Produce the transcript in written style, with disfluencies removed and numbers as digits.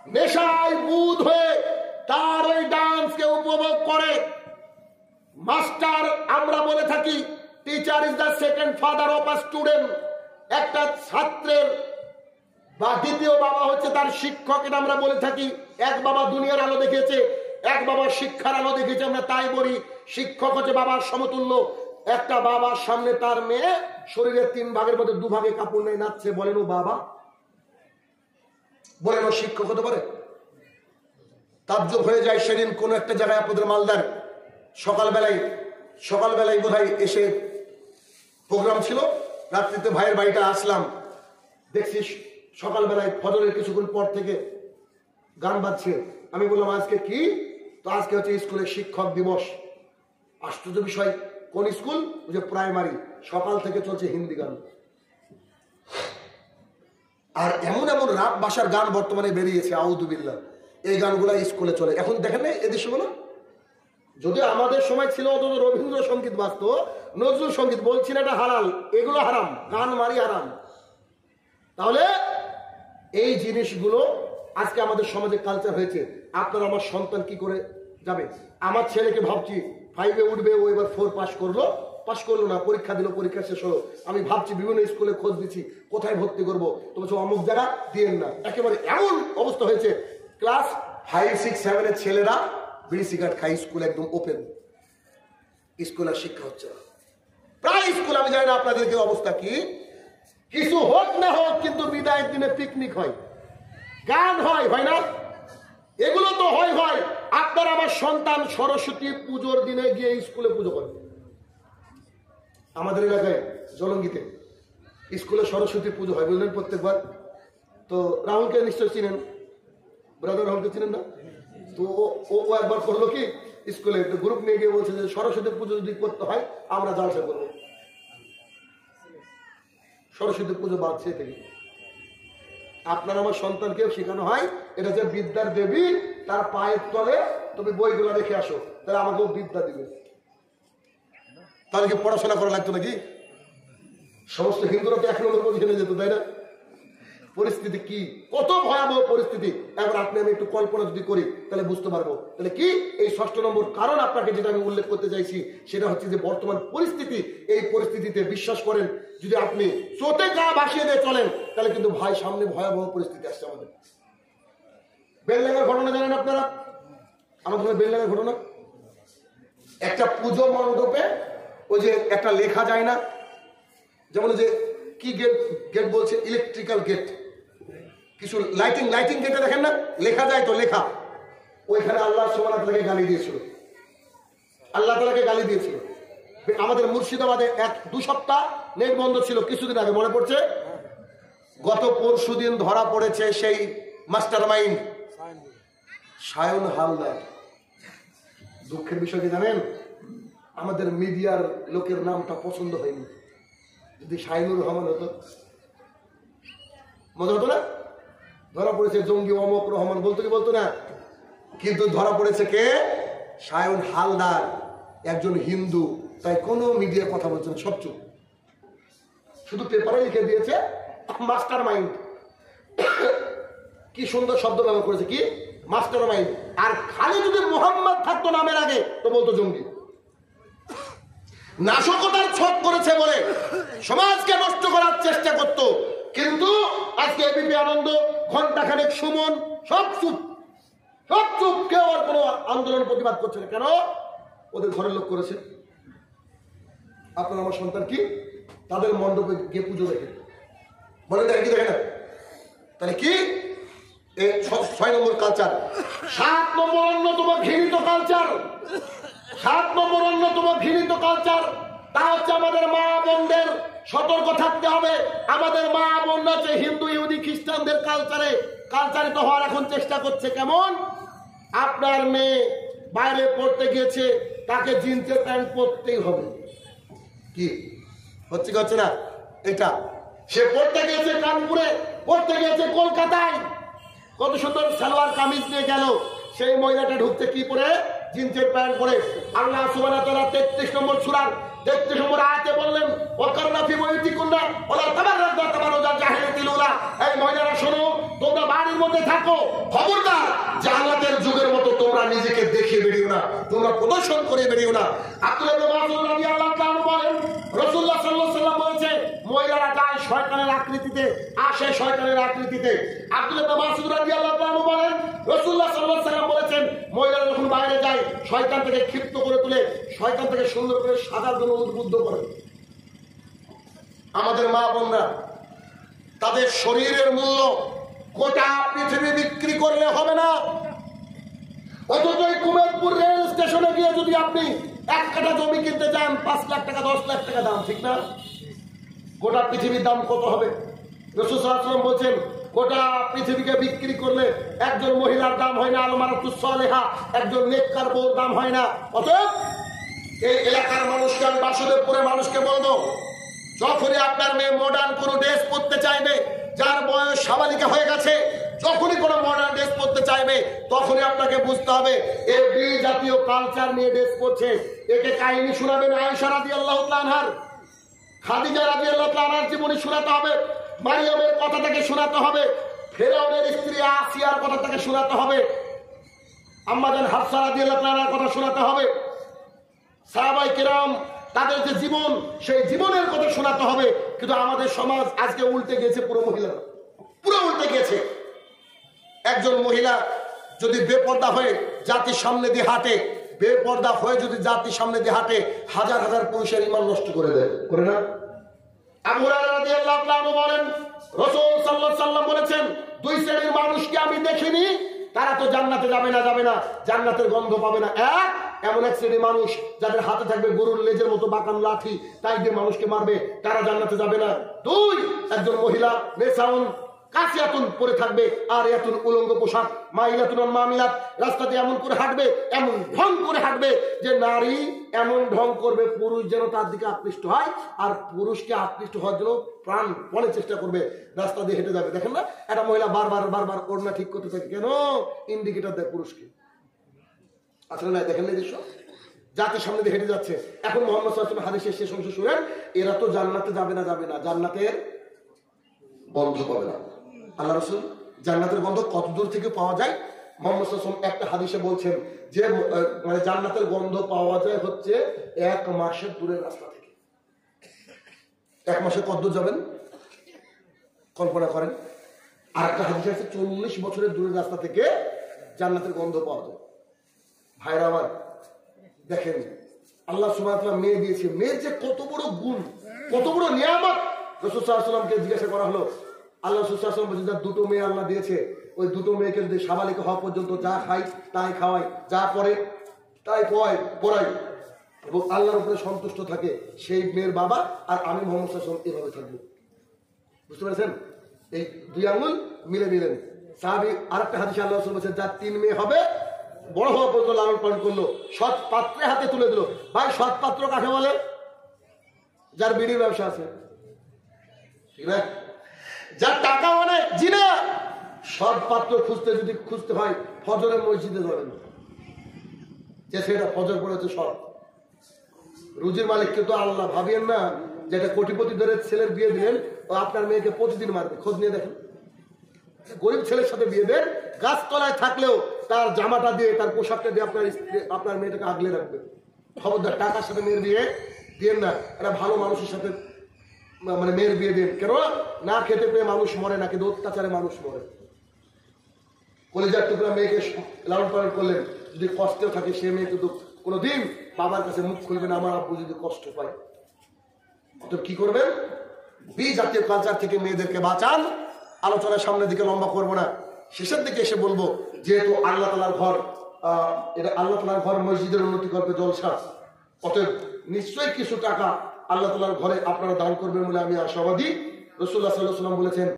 নেশায় বুধ হয়ে তার ওই ডান্সকে উপভোগ করে। মাস্টার, আমরা বলে থাকি teacher is the second father of a student. একটা ছাত্রের বা দ্বিতীয় বাবা হচ্ছে তার শিক্ষক, এটা আমরা বলে থাকি। এক বাবা দুনিয়ার আলো দেখেছে, এক বাবা শিক্ষার আলো দেখেছে। আমরা তাই বলি শিক্ষক হচ্ছে বাবার সমতুল্য। একটা বাবার সামনে তার মেয়ে শরীরের 3 ভাগের মধ্যে 2 ভাগে কাপড় নেই, নাচছে, বলেন ও বাবা? বলেন ও শিক্ষক হতে পারে? তাজ্জব হয়ে যায়। সেদিন কোন একটা জায়গায় আপনাদের মালদার সকালবেলায় বোধহয় এসে প্রোগ্রাম ছিল, রাত্রিতে ভাইয়ের বাড়িটা আসলাম, দেখছি সকালবেলায় ফজরের কিছুক্ষণ পর থেকে গান বাজছে। আমি বললাম আজকে কি? তো আজকে হচ্ছে স্কুলের শিক্ষক দিবস। আশ্চর্য বিষয়, কোন স্কুল? যে প্রাইমারি। সকাল থেকে চলছে হিন্দি গান। আর এমন এমন রাত বাসার গান বর্তমানে বেরিয়েছে, আউযুবিল্লাহ। এই গানগুলা স্কুলে চলে। এখন দেখেন না এই দেশগুলো, যদি আমাদের সময় ছিল অন্তত রবীন্দ্রসঙ্গীত বাজতো, নজরুল সঙ্গীত, বলছি না এটা হালাল, এগুলো হারাম, গান মারি হারাম। তাহলে এই জিনিসগুলো আজকে আমাদের সমাজে কালচার হয়েছে। আপনার আমার সন্তান কি করে যাবে? আমার ছেলেকে ভাবছি 5-এ উঠবে, ও এবার 4 পাস করলো না, পরীক্ষা দিল, পরীক্ষা শেষ হলো। আমি ভাবছি বিভিন্ন স্কুলে খোঁজ দিচ্ছি কোথায় ভর্তি করবো, তো বলছো অমুক জায়গা দিয়েন না। একেবারে এমন অবস্থা হয়েছে, ক্লাস 5, 6, 7 এর ছেলেরা বিড়ি সিগারেট খাই, স্কুল একদম ওপেন। স্কুল আর শিক্ষা হচ্ছে না প্রায় স্কুল। আমি জানি না আপনাদেরকে অবস্থা কি। কিছু হোক না হোক, কিন্তু বিদায়ের দিনে পিকনিক হয়, গান হয়, হয় না? এগুলো তো হয়। আপনার আমার সন্তান সরস্বতী পুজোর দিনে গিয়ে স্কুলে পুজো করে। আমাদের এলাকায় জলঙ্গিতে স্কুলে সরস্বতী পুজো হয়, বুঝলেন, প্রত্যেকবার। তো রাহুলকে নিশ্চয় চিনেন, ব্রাদার রাহুলকে চিনেন না? তো ও একবার করলো কি, স্কুলে একটা গ্রুপ নিয়ে গিয়ে বলছে যে সরস্বতী পুজো যদি করতে হয় আমরা জালসা করবো। সরস্বতী পুজো বাদছে থেকে আপনার আমার সন্তানকেও শেখানো হয় এটা যে বিদ্যার দেবী, তার পায়ের তলে তুমি বইগুলো রেখে আসো, তাহলে আমাকেও বিদ্যা দিবে। তাহলে কি পড়াশোনা করা লাগতো নাকি? সমস্ত হিন্দুরা তো 1 নম্বর পজিশনে যেত, তাই না? পরিস্থিতি কি, কত ভয়াবহ পরিস্থিতি। এবার আপনি আমি একটু কল্পনা যদি করি তাহলে বুঝতে পারবো। তাহলে কি এই 6 নম্বর কারণ আপনাকে যেটা আমি উল্লেখ করতে চাইছি সেটা হচ্ছে যে বর্তমান পরিস্থিতি। এই পরিস্থিতিতে বিশ্বাস করেন যদি আপনি চোটে গা ভাসিয়ে দিয়ে চলেন তাহলে কিন্তু ভাই সামনে ভয়াবহ পরিস্থিতি আসছে আমাদের। বেলডাঙ্গার ঘটনা জানেন আপনারা? আমাদের বেলডাঙ্গার ঘটনা, একটা পুজো মণ্ডপে ওই যে একটা লেখা যায় না, যেমন যে কি গেট বলছে, ইলেকট্রিক্যাল গেট, কিছু লাইটিং গেটে দেখেন না লেখা যায়, তো লেখা ওইখানে আল্লাহ সুবহানাহু ওয়া তাআলাকে গালি দিয়েছিল। আল্লাহ তাআলাকে গালি দিয়েছিল। আমাদের মুর্শিদাবাদে 1-2 সপ্তাহ নেট বন্ধ ছিল, কিছুদিন আগে মনে পড়ছে, গত পরশুদিন ধরা পড়েছে সেই মাস্টার মাইন্ড সায়ন হালদার। দুঃখের বিষয় কি জানেন, আমাদের মিডিয়ার লোকের নামটা পছন্দ হয়নি। যদি শাইনুর রহমান হতো মজা হতো না? ধরা পড়েছে জঙ্গি অমক রহমান বলতো কি বলতো না, কিন্তু ধরা পড়েছে কে? সায়ন হালদার, একজন হিন্দু। তাই কোনো মিডিয়া কথা বলছে না, সব চুপ। শুধু পেপারে লিখে দিয়েছে মাস্টার মাইন্ড। কি সুন্দর শব্দ ব্যবহার করেছে, কি মাস্টার মাইন্ড। আর খালি যদি মোহাম্মদ থাকতো নামের আগে তো বলতো জঙ্গি। নাশকতার ছক করেছে বলে সমাজকে নষ্ট করার চেষ্টা করত, কিন্তু আজকে এবিপি আনন্দ, ঘন্টাখানেক সুমন, সব চুপ। কেউ আর কোনো আন্দোলন প্রতিবাদ করছে না। কেন? ওদের ঘরের লোক করেছে। আপনার আমার সন্তান কি তাদের মণ্ডপে গিয়ে পুজো দেখে, বলে দেখে কি দেখে না? তাহলে কি 6 নম্বর কালচার। 7 নম্বর অন্যতম ঘৃণিত কালচার, 7 নম্বর অন্যতম ঘৃণিত কালচার, তা হচ্ছে আমাদের মা বোনদের সতর্ক থাকতে হবে। আমাদের মা বোনরা হচ্ছে হিন্দু, ইহুদি, খ্রিস্টানদের কালচারিত হওয়ার এখন চেষ্টা করছে। কেমন? আপনার মেয়ে বাইরে পড়তে গিয়েছে, তাকে জিন্সের প্যান্ট পরতেই হবে। কি হচ্ছে কি হচ্ছে না? এটা সে পড়তে গিয়েছে কানপুরে, পড়তে গিয়েছে কলকাতায়, কত সুন্দর সালোয়ার কামিজ নিয়ে গেল, সেই মহিলাটা ঢুকতে কি পরে? জিন্সের প্যান্ট পরে। আল্লাহ সুবহানাহু ওয়া তাআলা 33 নম্বর সূরার 33 নম্বর আয়াতে বললেন, ওয়াকারনা ফি বুয়ুতিকুন্না ওয়ালা তাবাররাজনা তাবাররুজাল জাহিলিয়াতিল উলা। এই মহিলারা শোনো, তোমরা বাড়ির মধ্যে থাকো, খবরদার জাহালাতের যুগের মতো তোমরা নিজেকে দেখে বেরিও না, তোমরা প্রদর্শন করে বেরিও না। আব্দুল্লাহ ইবনে মাসউদ রাদিয়াল্লাহু তাআলা বলেন, রাসূলুল্লাহ সাল্লাল্লাহু আলাইহি ওয়াসাল্লাম বলেছে, মহিলারা যায় শয়তানের আকৃতিতে, আসে শয়তানের আকৃতিতে। আব্দুল্লাহ ইবনে মাসউদ রাদিয়াল্লাহু তাআলা বলেন, রাসূলুল্লাহ সাল্লাল্লাহু আলাইহি ওয়াসাল্লাম বলেছেন, মহিলারা যখন বাইরে যায় শয়তান থেকে ক্ষিপ্ত করে তুলে, শয়তান থেকে সুন্দর করে সাজার জন্য উদ্বুদ্ধ করে। আমাদের মা বোনরা তাদের শরীরের মূল্য গোটা পৃথিবী বিক্রি করলে হবে না। অথচ কুমেরপুর রেল স্টেশনে গিয়ে যদি আপনি 1 কাঠা জমি কিনতে যান 5 লাখ টাকা 10 লাখ টাকা দাম, ঠিক না? গোটা পৃথিবীর দাম কত হবে? রাসূল সাল্লাল্লাহু আলাইহি ওয়াসাল্লাম বলেছেন, গোটা পৃথিবীকে বিক্রি করলে একজন মহিলার দাম হয় না আলমারাতুস সালেহা, একজন নেককার বউর দাম হয় না। অতএব এই এলাকার মানুষকে, আমি বাসুদেবপুরে মানুষকে বলবো, যখনই আপনার মেয়ে মডার্ন কোনো ড্রেস পরতে চাইবে, যার বয়স সাবালিকা হয়ে গেছে, যখনই কোনো মডার্ন ড্রেস পরতে চাইবে, তখনই আপনাকে বুঝতে হবে এ বি জাতীয় কালচার নিয়ে ড্রেস পরছে। একে কাহিনী শোনাবেন আয়েশা রাদিয়াল্লাহু তাআলা আনহার, খাদিজা রাদিয়াল্লাহু তাআলা আনহার জীবনী শোনাতে হবে, মারিয়ামের কথা থেকে শোনাতে হবে, ফেরাউনের স্ত্রী আসিয়ার কথা থেকে শোনাতে হবে, আম্মাজান হাফসা রাদিয়াল্লাহু তাআলা আনহার কথা শোনাতে হবে, সাহাবায়ে কেরাম তাদের যে জীবন, সেই জীবনের কথা শোনাতে হবে। কিন্তু আমাদের সমাজ আজকে উল্টে গেছে, পুরো উল্টে গেছে। একজন মহিলা যদি বেপর্দা হয়ে জাতির সামনে দিয়ে হাঁটে, বেপর্দা হয়ে যদি জাতির সামনে দিয়ে হাঁটে, হাজার হাজার পুরুষের ঈমান নষ্ট করে দেয়, করে না? আবু হুরায়রা রাদিয়াল্লাহু তাআলা বলেন, রাসূল সাল্লাল্লাহু আলাইহি ওয়াসাল্লাম বলেছেন, 2 শ্রেণীর মানুষকে আমি দেখিনি, তারা তো জান্নাতে যাবে না, জান্নাতের গন্ধ পাবে না। এমন এক শ্রেণীর মানুষ যাদের হাতে থাকবে গরুর লেজের মতো বাঁকানো লাঠি, তাই দিয়ে মানুষকে মারবে, তারা জান্নাতে যাবে না। 2, একজন মহিলা নেসাউন কাসিয়াতুন পরে থাকবে, আর এতুন উলঙ্গ পোশাক, মাইলাতুন মামিলাত, রাস্তাতে এমন করে হাঁটবে, এমন ঢং করে হাঁটবে যে নারী এমন ঢং করবে পুরুষ যেন তার দিকে আকৃষ্ট হয়, আর পুরুষকে আকৃষ্ট হওয়ার জন্য প্রাণপণে চেষ্টা করবে, রাস্তা দিয়ে হেঁটে যাবে। দেখেন না, একটা মহিলা বারবার ওড়না ঠিক করতে থাকে, কেন? ইন্ডিকেটর দেয় পুরুষকে। আসলে না, দেখেন না দৃশ্য, জাতির সামনে দিয়ে হেঁটে যাচ্ছে। এখন মুহাম্মদ সাল্লাল্লাহু আলাইহি ওয়াসাল্লাম হাদিসের শেষ অংশ শুনেন, এরা তো জান্নাতে যাবে না, জান্নাতের গন্ধ পাবে না। আল্লাহ রাসূল জান্নাতের গন্ধ কত দূর থেকে পাওয়া যায়? মুহাম্মদ সাল্লাল্লাহু আলাইহি ওয়াসাল্লাম একটা হাদিসে বলছেন যে মানে জান্নাতের গন্ধ পাওয়া যায় হচ্ছে 1 মাসের দূরের রাস্তা থেকে। 1 মাসে কত দূর যাবেন কল্পনা করেন। আর একটা হাদিসে আছে 40 বছরের দূরের রাস্তা থেকে জান্নাতের গন্ধ পাওয়া যায়। ভাইরা আমার, দেখেন আল্লাহ সুবহানাহু ওয়া তাআলা মেয়ে দিয়েছে, মেয়ের যে কত বড় গুণ, কত বড় নিয়ামত। রাসূল সাল্লাল্লাহু আলাইহি ওয়াসাল্লামকে জিজ্ঞাসা করা হলো, আল্লাহ রাসূল সাল্লাল্লাহু আলাইহি ওয়াসাল্লাম বলেছেন, 2টো মেয়ে আল্লাহ দিয়েছে, ওই 2টো মেয়েকে যদি সাবালিকা হওয়া পর্যন্ত যা খাই তাই খাওয়াই, যা পরে তাই পড়াই, এবং আল্লাহর উপরে সন্তুষ্ট থাকে, সেই মেয়ের বাবা আর আমি মুহাম্মদ সাল্লাল্লাহু আলাইহি ওয়াসাল্লাম এভাবে থাকবো। বুঝতে পেরেছেন? এই 2 আঙ্গুল মিলে নিলেন। সাহাবী আরেকটা হাদিসে আল্লাহ রাসূল বলেছেন, যার 3 মেয়ে হবে, বড় হওয়া পর্যন্ত লালন পালন করলো, সৎ পাত্রে হাতে তুলে দিল। ভাই, সৎ পাত্র কাকে বলে? যার বিড়ির ব্যবসা আছে, ঠিক না? যার টাকা অনেক, জি না। সৎ পাত্র খুঁজতে হয়, ফজরের মসজিদে যাবেন, যে সেটা ফজর পড়েছে সৎ। রুজির মালিককে তো আল্লাহ ভাবিয়েন না যে একটা কোটিপতি ধরে ছেলের বিয়ে দিলেন, ও আপনার মেয়েকে প্রতিদিন মারবে। খোঁজ নিয়ে দেখেন, গরিব ছেলের সাথে বিয়ে দেন, গাছতলায় থাকলেও তার জামাটা দিয়ে, তার পোশাকটা দিয়ে আপনার মেয়েটাকে আগলে রাখবে। খবরদার টাকার সাথে মেয়ের বিয়ে দিয়েন না। একটা ভালো মানুষের সাথে মানে মেয়ের বিয়ে দেন, কেন? না খেতে পেয়ে মানুষ মরে না, কিন্তু অত্যাচারে মানুষ মরে। কলিজার টুকরা মেয়েকে লালন পালন করলেন, যদি কষ্টেও থাকে সে মেয়ে কিন্তু কোনোদিন বাবার কাছে মুখ খুলবে না, আমার আব্বু যদি কষ্ট পায়। তো কি করবেন? বি জাতীয় কালচার থেকে মেয়েদেরকে বাঁচান। আলোচনার সামনের দিকে লম্বা করবো না, শেষের দিকে এসে বলবো, যেহেতু আল্লাহ তাআলার ঘর, এটা আল্লাহ তাআলার ঘর, মসজিদের উন্নতি করবে জলসা, অতএব নিশ্চয়ই কিছু টাকা আল্লাহ তাআলার ঘরে আপনারা দান করবেন বলে আমি আশাবাদী। রাসূলুল্লাহ সাল্লাল্লাহু আলাইহি ওয়াসাল্লাম বলেছেন,